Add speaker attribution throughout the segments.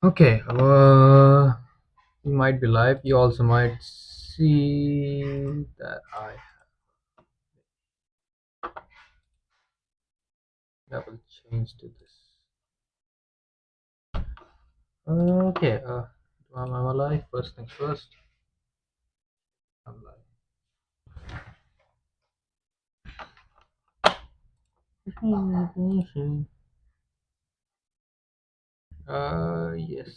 Speaker 1: Okay, you might be live. You also might see that will change to this. Okay, am I live? First things first. I'm live. Yes,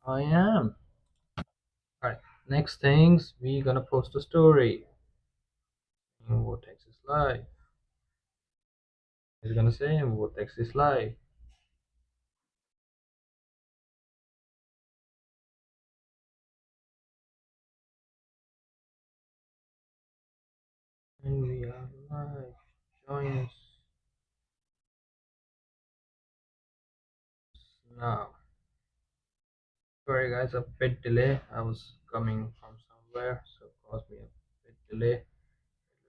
Speaker 1: I am. Alright, next things, we gonna post a story. Vortex is live. He's gonna say Vortex is live. And we are live. Join us now. Sorry guys, a bit delay. I was coming from somewhere, so it caused me a bit delay.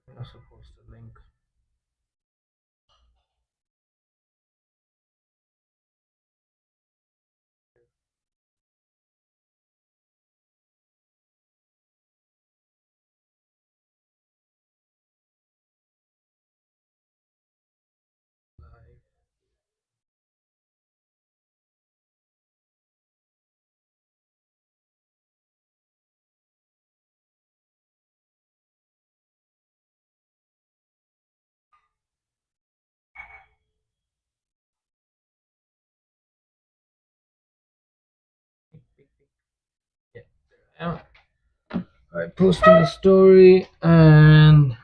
Speaker 1: I'm not supposed to link. Live. Yeah, there I am. Alright, posting the story and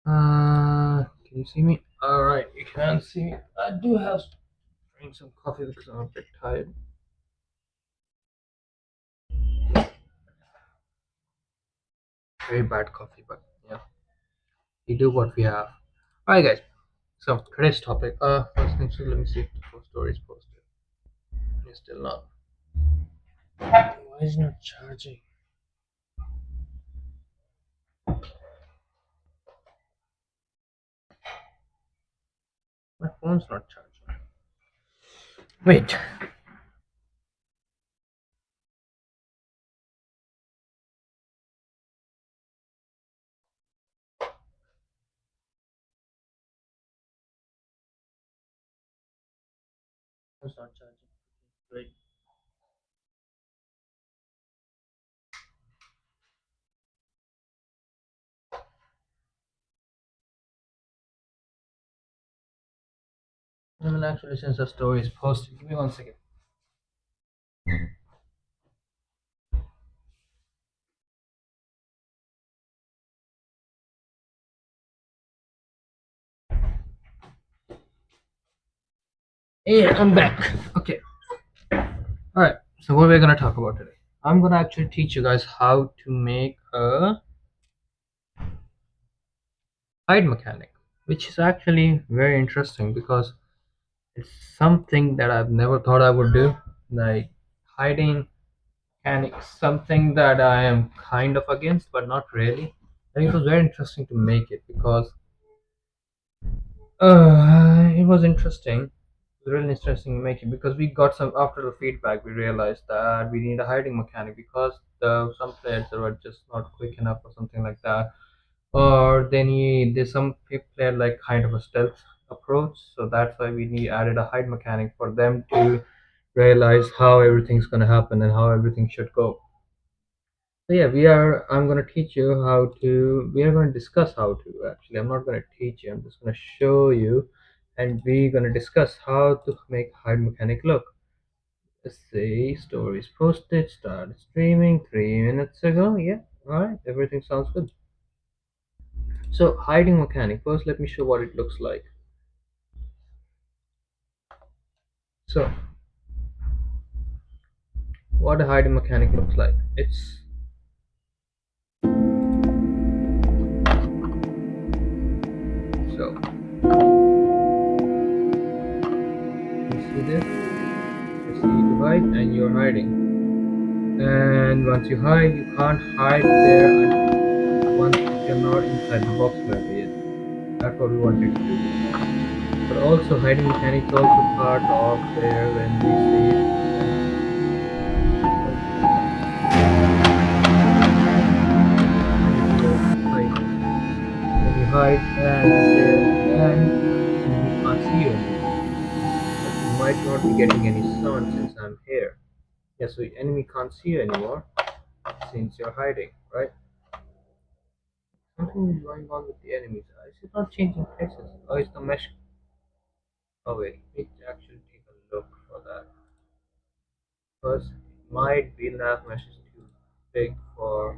Speaker 1: can you see me? Alright, you can't see me. I do have to drink some coffee because I'm a bit tired. Very bad coffee, but yeah, we do what we have. Alright guys, so today's topic, first thing, so let me see if the post story is posted. It's still not. Why is it not charging? My phone's not charging. Wait. It's not charging. Wait. I mean, actually, since the story is posted, give me 1 second. Yeah, I'm back. Okay. Alright, so what we're gonna talk about today. I'm gonna actually teach you guys how to make a hide mechanic, which is actually very interesting because it's something that I've never thought I would do. Like hiding mechanics, something that I am kind of against, but not really. And it was very interesting to make it because it was interesting. It was really interesting to make it because we got some after the feedback. We realized that we need a hiding mechanic because some players that were just not quick enough or something like that, or they need there's some player like kind of a stealth approach. So that's why we need added a hide mechanic for them to realize how everything's gonna happen and how everything should go. So yeah, I'm gonna teach you how to. We are gonna discuss how to. Actually, I'm not gonna teach you. I'm just gonna show you, and we're gonna discuss how to make hide mechanic look. Let's see, stories posted. Started streaming 3 minutes ago. Yeah, all right. Everything sounds good. So hiding mechanic. First, let me show what it looks like. So what a hiding mechanic looks like. It's so. You see this? You see you hide, and you're hiding. And once you hide, you can't hide there once if you're not inside the box level yet. That's what we wanted to do. But Also, hiding mechanics also part of where when we say hiding. When you hide and enemy can't see you anymore. But you might not be getting any sound since I'm here. Yeah, so enemy can't see you anymore since you're hiding, right? Something is going on with the enemies. Is it not changing places? Oh, it's the mesh. Oh wait, let me actually take a look for that. Because it might be that mesh is too big for.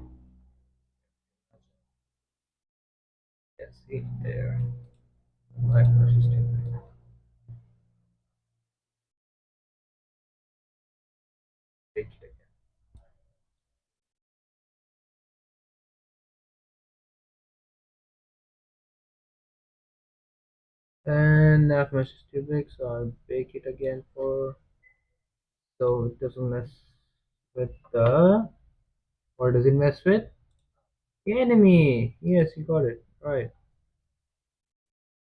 Speaker 1: Yeah, see there. That mesh is too big. Take it again. And that mesh is too big, so I'll bake it again for so it doesn't mess with the. What does it mess with? The enemy. Yes, you got it. Right.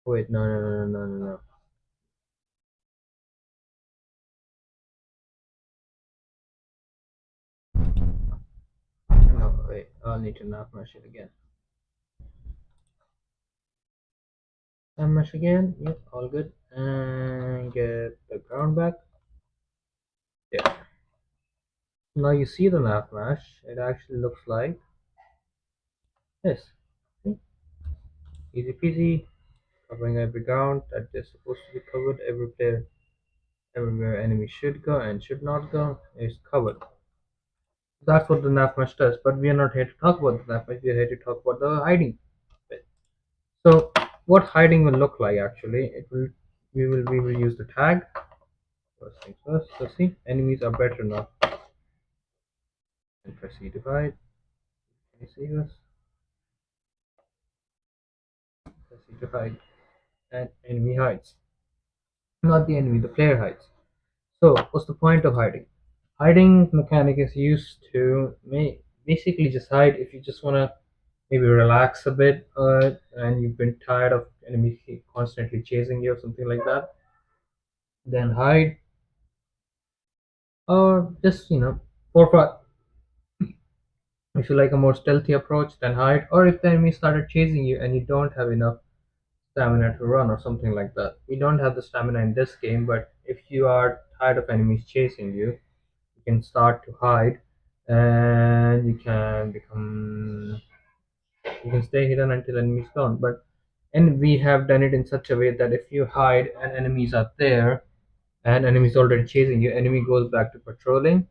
Speaker 1: Wait, no, no, no, no, no, no. No, wait. I'll need to knock my shit again. And mesh again. Yep, all good. And get the ground back. Yeah. Now you see the nav mesh. It actually looks like this. See? Easy peasy. Covering every ground that is supposed to be covered. Every player, everywhere enemy should go and should not go is covered. That's what the nav mesh does. But we are not here to talk about the nav mesh. We are here to talk about the hiding bit. So what hiding will look like actually? It will we will use the tag. First things first. So see, enemies are better now. And press E divide. Can you see this? Press E divide. And enemy hides. Not the enemy, the player hides. So what's the point of hiding? Hiding mechanic is used to basically just hide if you just wanna maybe relax a bit and you've been tired of enemies constantly chasing you or something like that. Then hide or just for fun. If you like a more stealthy approach, then hide. Or if the enemy started chasing you and you don't have enough stamina to run or something like that. We don't have the stamina in this game, but if you are tired of enemies chasing you, you can start to hide and you can stay hidden until enemies gone. But and we have done it in such a way that if you hide and enemies are there and enemies already chasing you, enemy goes back to patrolling.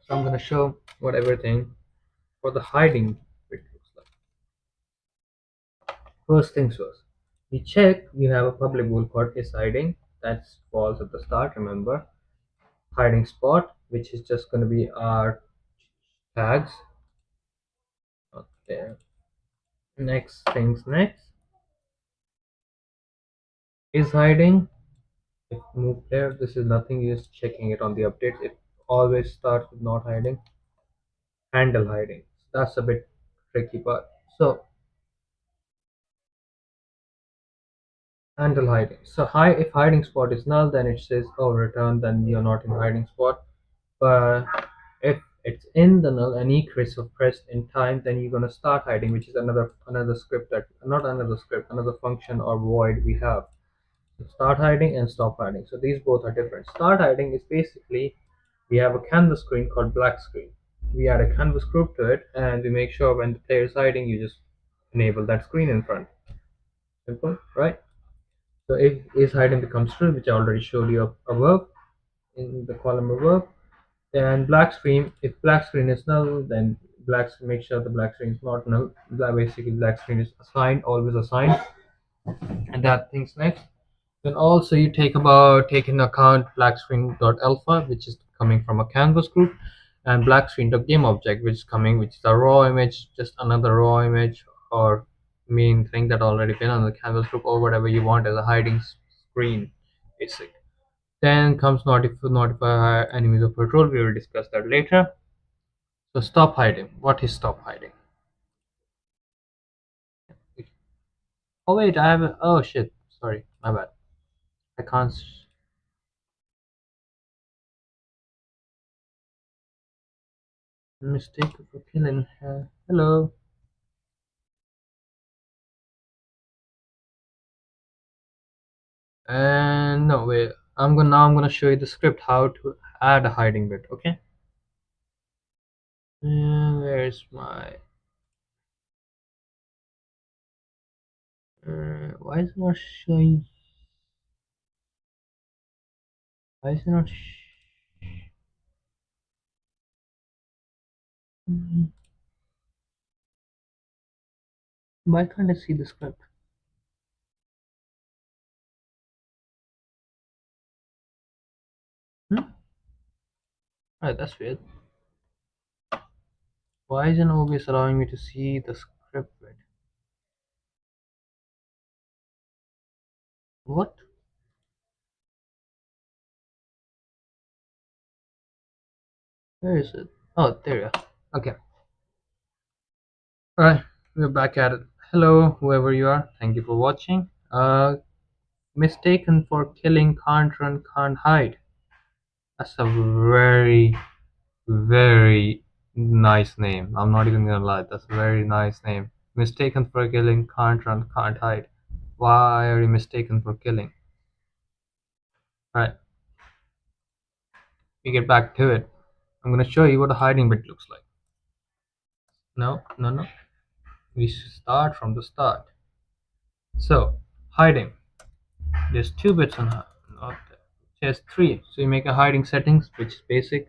Speaker 1: So I'm gonna show what everything for the hiding bit looks like. First things first, you check you have a public goal called is hiding. That falls at the start. Remember, hiding spot, which is just going to be our tags. Okay. Next is hiding. If move there, this is nothing. You're just checking it on the updates. It always starts with not hiding. Handle hiding. That's a bit tricky part. So handle hiding. So if hiding spot is null, then it says oh return. Then you're not in hiding spot. But if it's in the null and equals of pressed in time, then you're gonna start hiding, which is another script that not another script, another function or void we have. So start hiding and stop hiding. So these both are different. Start hiding is basically we have a canvas screen called black screen. We add a canvas group to it and we make sure when the player is hiding, you just enable that screen in front. Simple, right? So if is hiding becomes true, which I already showed you above in the column above, then black screen, if black screen is null, then make sure the black screen is not null. Basically black screen is assigned, always assigned, and that things next. Then also you take into account black screen dot alpha, which is coming from a canvas group, and black screen dot game object, which is a raw image, just another raw image or main thing that already been on the canvas group or whatever you want as a hiding screen, basic. Then comes notify enemies of patrol. We will discuss that later. So stop hiding. What is stop hiding? Oh wait, I have a, oh shit. Sorry, my bad. I can't mistake for killing her. Hello. And no wait. I'm gonna show you the script how to add a hiding bit. Okay. Where's my why is it not showing? Why is it not? Why can't I see the script? Hmm? Alright, that's weird. Why isn't OBS allowing me to see the script bit? What? Where is it? Oh, there you are. Okay. Alright, we're back at it. Hello, whoever you are. Thank you for watching. Mistaken for killing can't run, can't hide. That's a very, very nice name. I'm not even gonna lie. That's a very nice name. Mistaken for killing can't run, can't hide. Why are you mistaken for killing? Alright, we get back to it. I'm gonna show you what a hiding bit looks like. No, no, no. We should start from the start. So, hiding. There's two bits on not there's three. So you make a hiding settings, which is basic.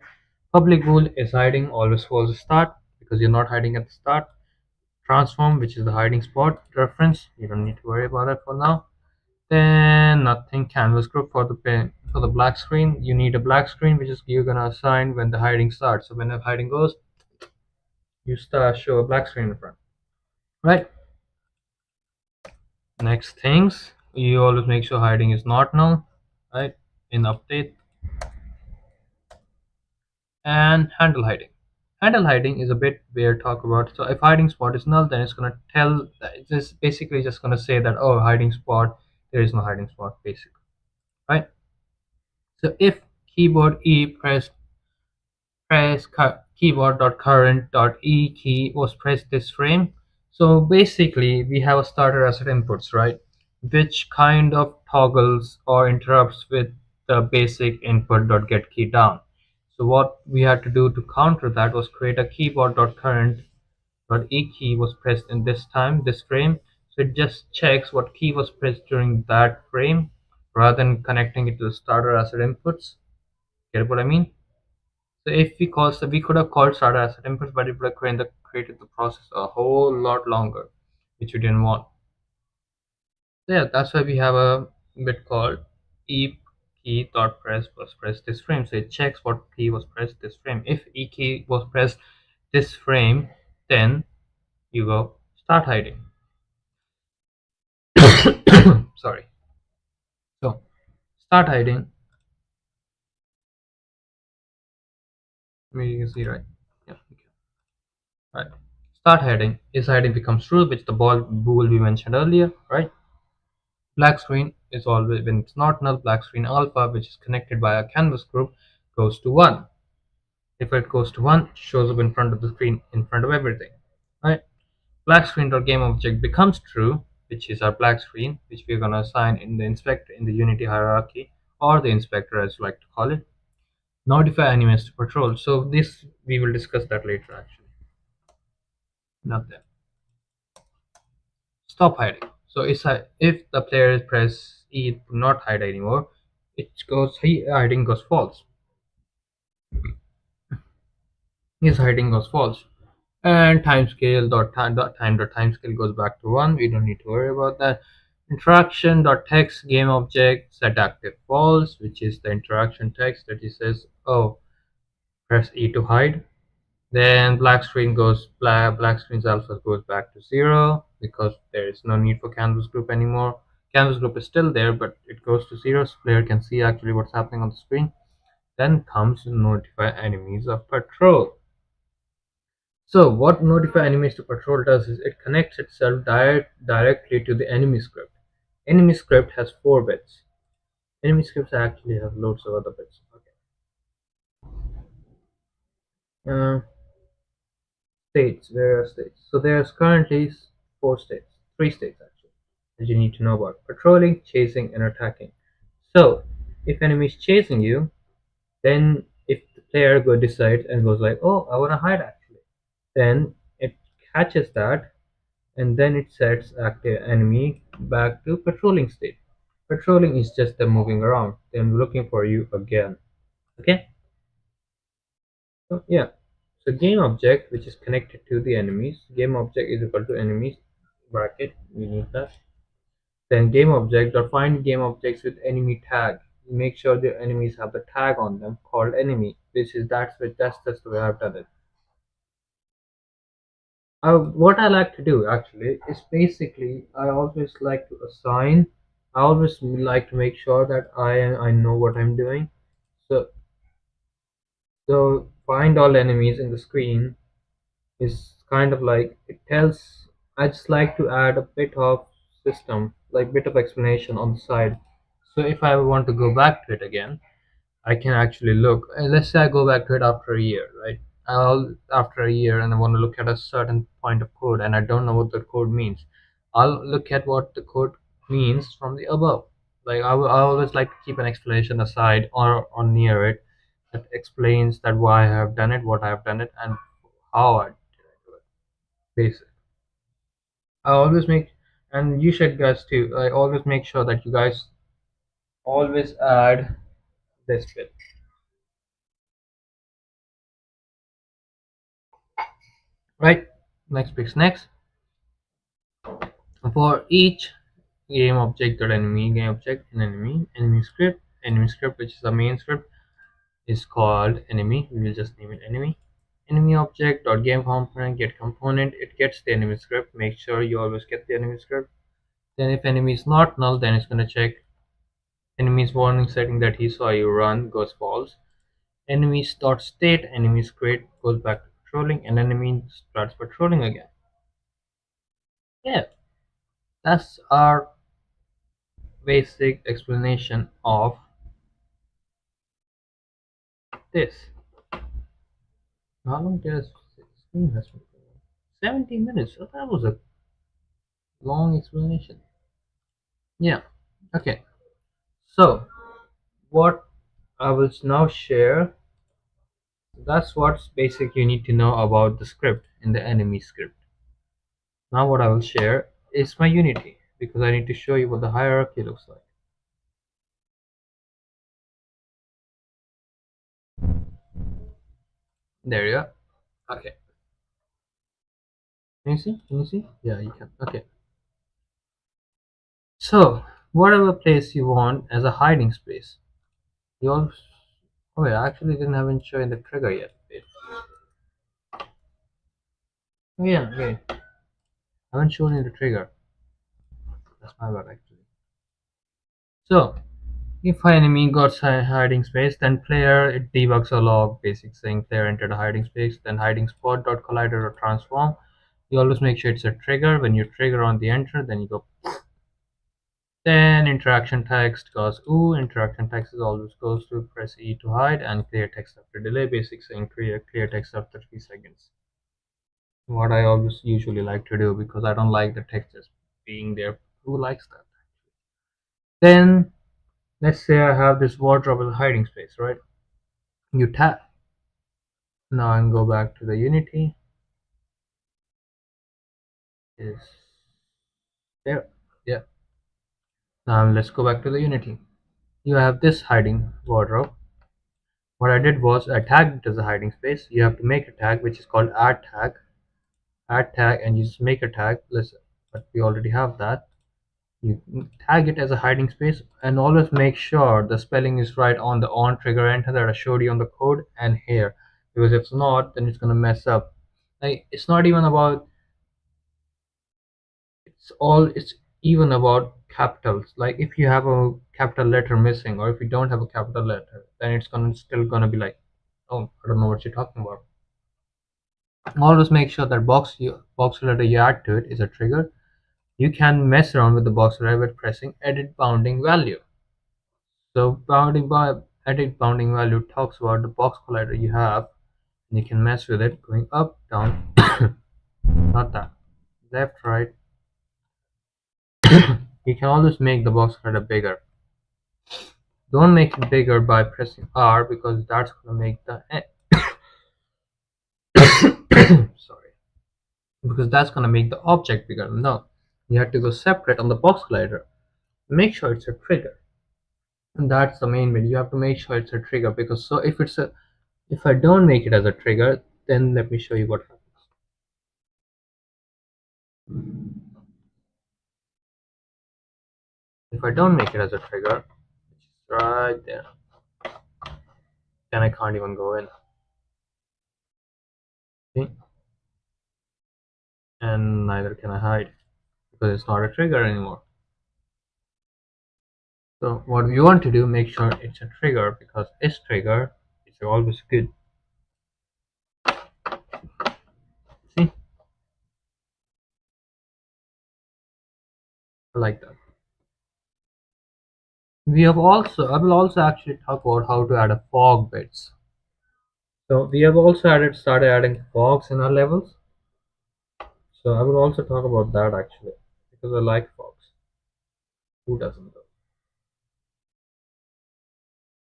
Speaker 1: Public rule is hiding always falls at start because you're not hiding at the start. Transform, which is the hiding spot reference. You don't need to worry about it for now. Then nothing. Canvas group for the pen for the black screen. You need a black screen, which is you're gonna assign when the hiding starts. So when the hiding goes, you start show a black screen in front. Right. Next things, you always make sure hiding is not null, right? In update and handle hiding. Handle hiding is a bit weird talk about. So if hiding spot is null, then it's gonna tell. It's just basically just gonna say that oh hiding spot, there is no hiding spot basically, right? So if keyboard E keyboard.current.e key was pressed this frame. So basically we have a starter asset inputs, right? Which kind of toggles or interrupts with the basic input.get key down. So what we had to do to counter that was create a keyboard.current.e key was pressed in this frame. So it just checks what key was pressed during that frame rather than connecting it to the starter asset inputs. Get what I mean? So if we call, so we could have called starter asset inputs, but it would have created the process a whole lot longer, which we didn't want. So yeah, that's why we have a bit called e key dot press was pressed this frame. So it checks what key was pressed this frame. If e key was pressed this frame, then you go start hiding. Sorry. So start hiding. Maybe you can see right. Yeah. Okay. Right. Start hiding is hiding becomes true, which the ball bool we mentioned earlier, right? Black screen is always when it's not null. Black screen alpha, which is connected by a canvas group, goes to 1. If it goes to 1, it shows up in front of the screen, in front of everything. Right? Black screen dot game object becomes true, which is our black screen, which we're gonna assign in the inspector in the Unity hierarchy, or the inspector as you like to call it. Notify enemies to patrol. So this we will discuss that later actually. Not there. Stop hiding. So if the player press E to not hide anymore, it goes hiding goes false. His hiding goes false. And timescale goes back to 1. We don't need to worry about that. Interaction dot text game object set active false, which is the interaction text that he says, oh, press E to hide. Then black screen's alpha goes back to 0 because there is no need for canvas group anymore. Canvas group is still there, but it goes to 0 so player can see actually what's happening on the screen. Then comes notify enemies of patrol. So what notify enemies to patrol does is it connects itself directly to the enemy script. Enemy script has 4 bits. Enemy scripts actually have loads of other bits. Okay. States, where are states? So there's currently 4 states, 3 states actually, that you need to know about: patrolling, chasing, and attacking. So if enemy is chasing you, then if the player go decides and goes like, oh, I want to hide actually, then it catches that, and then it sets active enemy back to patrolling state. Patrolling is just them moving around, them looking for you again. Okay. So yeah, so game object which is connected to the enemies, game object is equal to enemies bracket, we need that. Then game object or find game objects with enemy tag. Make sure the enemies have the tag on them called enemy. This is that's the way I've done it. What I like to do actually is basically I always like to assign. I always like to make sure that I know what I'm doing. So find all enemies in the screen is kind of like it tells. I just like to add a bit of system, like bit of explanation on the side. So if I want to go back to it again, I can actually look. Let's say I go back to it after a year, right? After a year, and I want to look at a certain point of code, and I don't know what the code means. I'll look at what the code means from the above. Like I always like to keep an explanation aside or near it that explains that why I have done it, what I have done it, and how I do it. Basic. I always make, and you should guys too. I always make sure that you guys always add this bit. Right? Next picks next. For each game object or enemy, game object and enemy script which is the main script is called enemy. We will just name it enemy. Enemy object dot game component get component. It gets the enemy script. Make sure you always get the enemy script. Then if enemy is not null, then it's gonna check enemy's warning setting that he saw you run goes false. Enemies dot state enemy script goes back to patrolling, and enemy starts patrolling again. Yeah, that's our basic explanation of this. How long did screen has been? 17 minutes. Oh, that was a long explanation. Yeah. Okay. So what I will now share. That's what's basic you need to know about the script in the enemy script. Now what I will share is my Unity because I need to show you what the hierarchy looks like. There you go. Okay. Can you see? Can you see? Yeah, you can. Okay. So whatever place you want as a hiding space, you also. Oh, wait, I actually didn't haven't shown the trigger yet. Wait. Oh, yeah, okay. I haven't shown you the trigger. That's my bad actually. So if enemy got hiding space, then player it debugs a log basic saying player entered a hiding space, then hiding spot dot collider or transform. You always make sure it's a trigger. When you trigger on the enter, then you go. Then interaction text goes ooh. Interaction text is always goes to press E to hide, and clear text after delay basic saying clear text after 3 seconds. What I always usually like to do because I don't like the text just being there. Who likes that? Then let's say I have this wardrobe as a hiding space, right? You tap. Now I can go back to the Unity. Is there? Yeah. Now let's go back to the Unity. You have this hiding wardrobe. What I did was I tagged it as a hiding space. You have to make a tag which is called add tag. Add tag, and you just make a tag. Listen, but we already have that. You tag it as a hiding space and always make sure the spelling is right on the on trigger enter that I showed you on the code and here, because if it's not, then it's gonna mess up. Like it's not even about it's even about capitals. Like if you have a capital letter missing or if you don't have a capital letter, then it's gonna still gonna be like, oh, I don't know what you're talking about. Always make sure that box letter you add to it is a trigger. You can mess around with the box letter by pressing edit bounding value. So edit bounding value talks about the box collider you have, and you can mess with it going up, down, not that, left, right. You can always make the box collider bigger. Don't make it bigger by pressing R because that's gonna make the sorry, because that's gonna make the object bigger. No, you have to go separate on the box collider. Make sure it's a trigger. And that's the main bit. You have to make sure it's a trigger because so if I don't make it as a trigger, then let me show you what happens. If I don't make it as a trigger, which is right there, then I can't even go in. See? And neither can I hide because it's not a trigger anymore. So what we want to do, make sure it's a trigger because it's trigger is always good. See, like that. I will also actually talk about how to add a fog bits. So we have also started adding fogs in our levels. So I will also talk about that actually because I like fogs. Who doesn't though?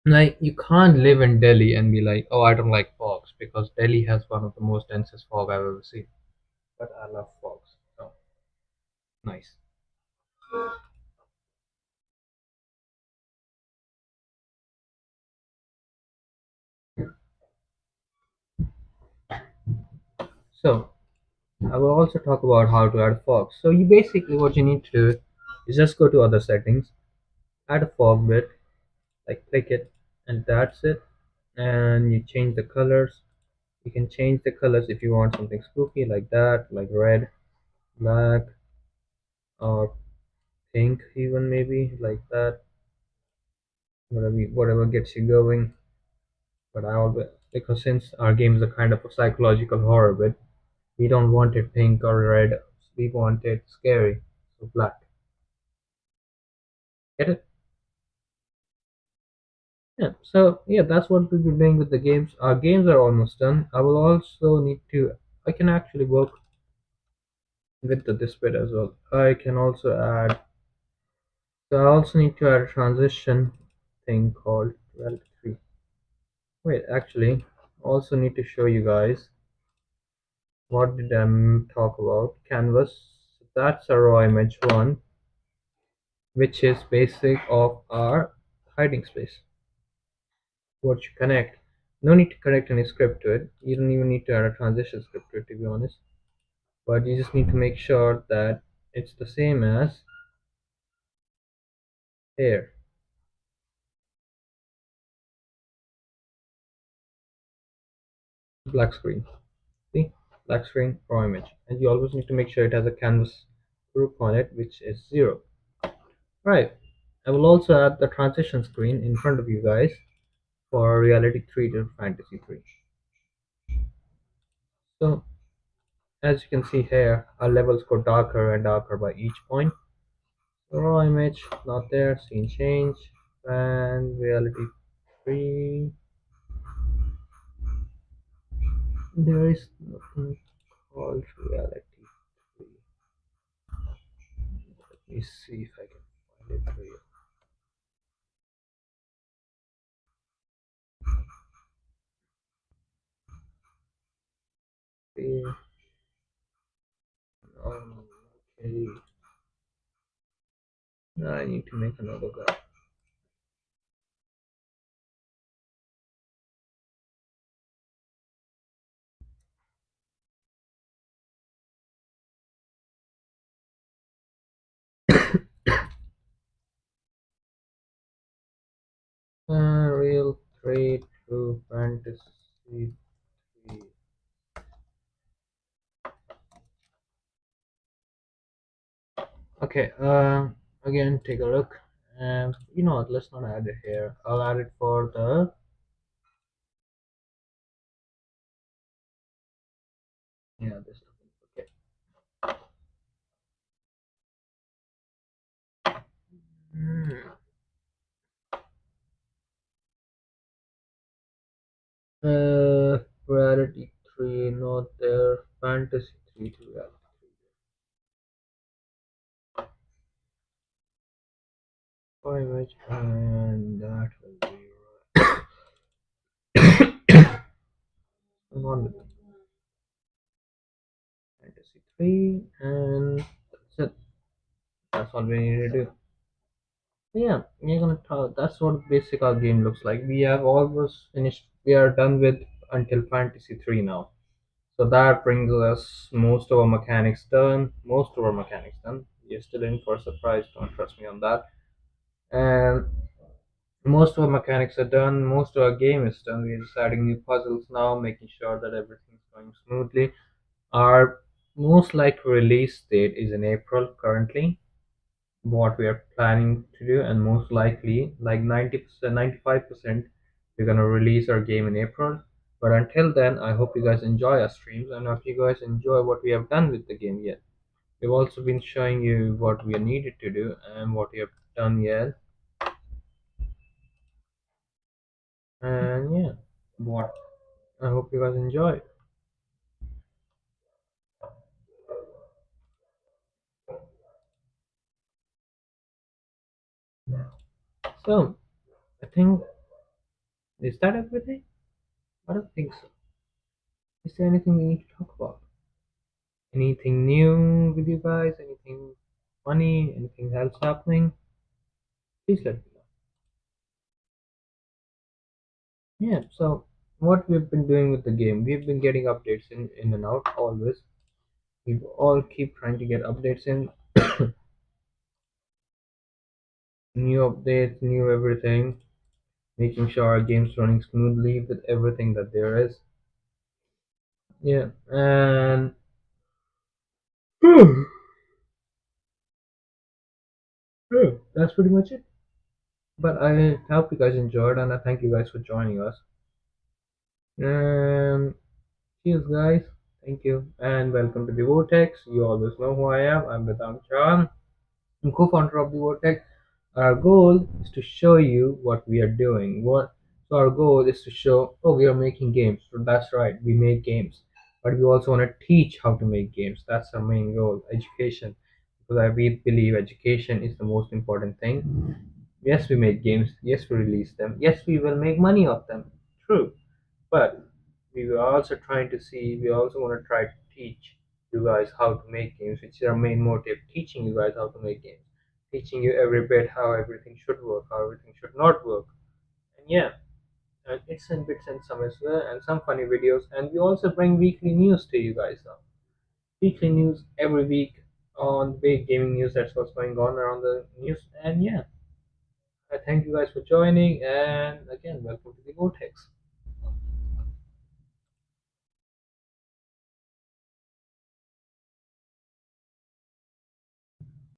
Speaker 1: Like you can't live in Delhi and be like, oh, I don't like fogs because Delhi has one of the most densest fog I've ever seen. But I love fogs. So nice. So I will also talk about how to add fog. So you basically what you need to do is just go to other settings, add a fog bit, like click it, and that's it. And you change the colors. You can change the colors if you want something spooky like that, like red, black, or pink, even maybe like that. Whatever gets you going. But I always because since our games are kind of a psychological horror bit, we don't want it pink or red. We want it scary, so black. Get it? Yeah, so yeah, that's what we'll be doing with the games. Our games are almost done. I will also need to, I can actually work with this bit as well. I can also add, so I also need to add a transition thing called 3. Wait, actually, also need to show you guys what did I talk about? Canvas. So that's a raw image one, which is basic of our hiding space. What you connect. No need to connect any script to it. You don't even need to add a transition script to it, to be honest. But you just need to make sure that it's the same as here. Black screen. See? Black screen, raw image. And you always need to make sure it has a canvas group on it, which is 0. Right. I will also add the transition screen in front of you guys for reality 3 to fantasy 3. So as you can see here, our levels go darker and darker by each point. So raw image not there, scene change, and reality 3. There is nothing called reality 3. Let me see if I can find it for you. Okay. Um, okay. Now I need to make another guy. Real 3 true fantasy 3. Okay, again, take a look. And you know what, let's not add it here. I'll add it for the Yeah, this. Okay. Hmm. Reality 3, not there. Fantasy 3 to reality for image, and that will be right. Come on with Fantasy 3, and that's it. That's all we need to do. Yeah, we're gonna talk. That's what basic our game looks like. We have almost finished. We are done with until Fantasy 3 now. So that brings us most of our mechanics done. Most of our mechanics done. You're still in for a surprise. Don't trust me on that. And most of our mechanics are done. Most of our game is done. We're just adding new puzzles now, making sure that everything's going smoothly. Our most likely release date is in April currently. What we are planning to do, and most likely, like 90%, 95%, we're gonna release our game in April. But until then, I hope you guys enjoy our streams and I hope you guys enjoy what we have done with the game yet. We've also been showing you what we are needed to do and what we have done yet. And yeah, what I hope you guys enjoy. So I think, is that everything? I don't think so. Is there anything we need to talk about? Anything new with you guys? Anything funny? Anything else happening? Please let me know. Yeah, so what we've been doing with the game, we've been getting updates in and out always. We all keep trying to get updates in, new updates, new everything, making sure our game's running smoothly with everything that there is. Yeah, and that's pretty much it. But I hope you guys enjoyed, and I thank you guys for joining us. And cheers, guys. Thank you, and welcome to the Vortex. You always know who I am. I'm Vedant Chan. I'm co-founder of the Vortex. Our goal is to show you what we are doing. What so our goal is to show, oh, we are making games. So that's right, we make games, but we also want to teach how to make games. That's our main goal, education, because we believe education is the most important thing. Yes, we make games. Yes, we release them. Yes, we will make money off them. True, but we were also trying to see. We also want to try to teach you guys how to make games, which is our main motive: teaching you guys how to make games, teaching you every bit how everything should work, how everything should not work, and yeah, and it's in bits and some as well, and some funny videos, and we also bring weekly news to you guys now. Weekly news every week on big gaming news. That's what's going on around the news, and yeah, I thank you guys for joining, and again, welcome to the Vortex.